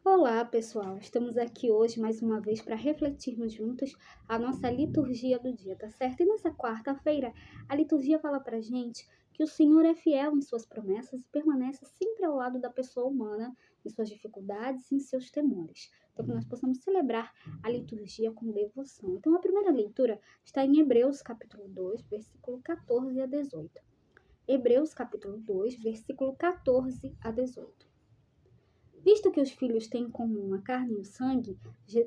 Olá, pessoal! Estamos aqui hoje mais uma vez para refletirmos juntos a nossa liturgia do dia, tá certo? E nessa quarta-feira, a liturgia fala pra gente que o Senhor é fiel em suas promessas e permanece sempre ao lado da pessoa humana, em suas dificuldades e em seus temores. Então, que nós possamos celebrar a liturgia com devoção. Então, a primeira leitura está em Hebreus, capítulo 2, versículo 14 a 18. Hebreus, capítulo 2, versículo 14 a 18. Visto que os filhos têm em comum a carne e o sangue,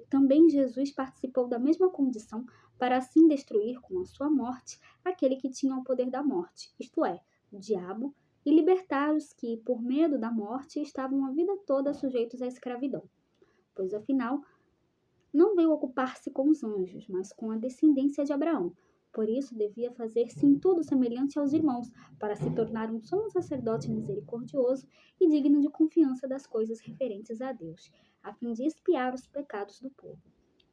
também Jesus participou da mesma condição para assim destruir com a sua morte aquele que tinha o poder da morte, isto é, o diabo, e libertar os que, por medo da morte, estavam a vida toda sujeitos à escravidão. Pois, afinal, não veio ocupar-se com os anjos, mas com a descendência de Abraão. Por isso, devia fazer-se em tudo semelhante aos irmãos, para se tornar um sumo sacerdote misericordioso e digno de confiança das coisas referentes a Deus, a fim de expiar os pecados do povo.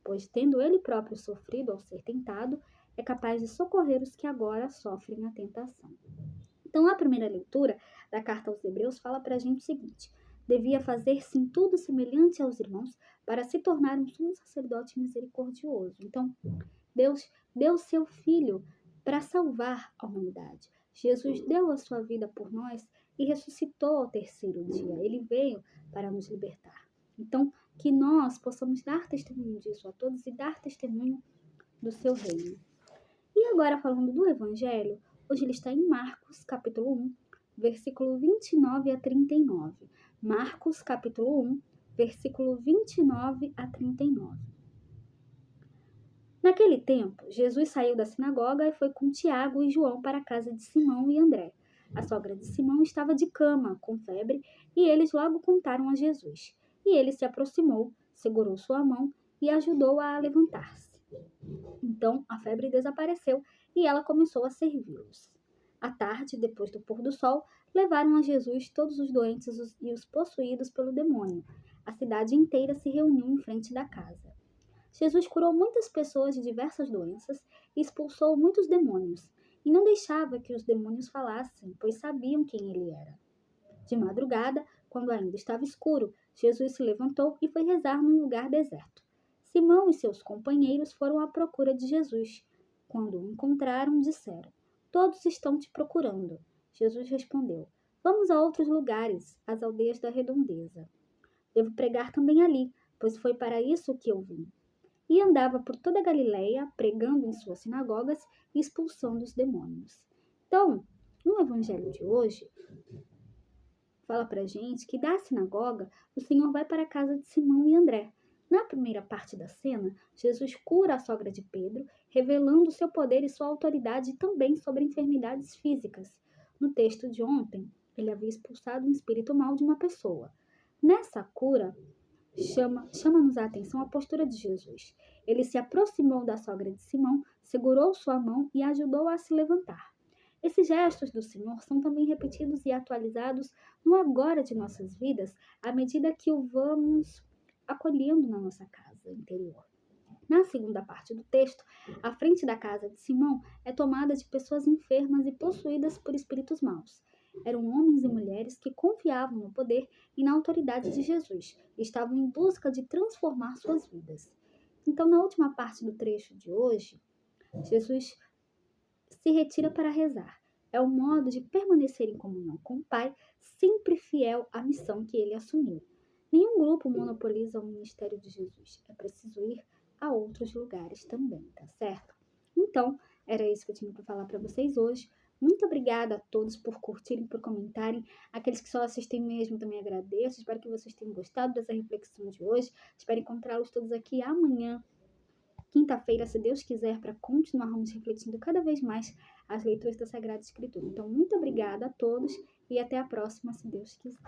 Pois, tendo ele próprio sofrido ao ser tentado, é capaz de socorrer os que agora sofrem a tentação. Então, a primeira leitura da carta aos Hebreus fala para a gente o seguinte: devia fazer-se em tudo semelhante aos irmãos para se tornar um sumo sacerdote misericordioso. Então, Deus deu seu Filho para salvar a humanidade. Jesus deu a sua vida por nós e ressuscitou ao terceiro dia. Ele veio para nos libertar. Então, que nós possamos dar testemunho disso a todos e dar testemunho do seu reino. E agora, falando do Evangelho, hoje ele está em Marcos, capítulo 1, versículo 29 a 39. Marcos, capítulo 1, versículo 29 a 39. Naquele tempo, Jesus saiu da sinagoga e foi com Tiago e João para a casa de Simão e André. A sogra de Simão estava de cama, com febre, e eles logo contaram a Jesus. E ele se aproximou, segurou sua mão e ajudou-a a levantar-se. Então a febre desapareceu e ela começou a servi-los. À tarde, depois do pôr do sol, levaram a Jesus todos os doentes e os possuídos pelo demônio. A cidade inteira se reuniu em frente da casa. Jesus curou muitas pessoas de diversas doenças e expulsou muitos demônios, e não deixava que os demônios falassem, pois sabiam quem ele era. De madrugada, quando ainda estava escuro, Jesus se levantou e foi rezar num lugar deserto. Simão e seus companheiros foram à procura de Jesus. Quando o encontraram, disseram: "Todos estão te procurando." Jesus respondeu: "Vamos a outros lugares, às aldeias da redondeza. Devo pregar também ali, pois foi para isso que eu vim." E andava por toda a Galileia, pregando em suas sinagogas e expulsando os demônios. Então, no evangelho de hoje, fala pra gente que da sinagoga o Senhor vai para a casa de Simão e André. Na primeira parte da cena, Jesus cura a sogra de Pedro, revelando seu poder e sua autoridade também sobre enfermidades físicas. No texto de ontem, ele havia expulsado um espírito mau de uma pessoa. Nessa cura, chama-nos a atenção a postura de Jesus. Ele se aproximou da sogra de Simão, segurou sua mão e ajudou-a a se levantar. Esses gestos do Senhor são também repetidos e atualizados no agora de nossas vidas, à medida que o vamos acolhendo na nossa casa interior. Na segunda parte do texto, a frente da casa de Simão é tomada de pessoas enfermas e possuídas por espíritos maus. Eram homens e mulheres que confiavam no poder e na autoridade de Jesus e estavam em busca de transformar suas vidas. Então, na última parte do trecho de hoje, Jesus se retira para rezar. É o modo de permanecer em comunhão com o Pai, sempre fiel à missão que ele assumiu. Nenhum grupo monopoliza o ministério de Jesus. É preciso ir a outros lugares também, tá certo? Então, era isso que eu tinha para falar para vocês hoje. Muito obrigada a todos por curtirem, por comentarem. Aqueles que só assistem mesmo também agradeço. Espero que vocês tenham gostado dessa reflexão de hoje. Espero encontrá-los todos aqui amanhã, quinta-feira, se Deus quiser, para continuarmos refletindo cada vez mais as leituras da Sagrada Escritura. Então, muito obrigada a todos e até a próxima, se Deus quiser.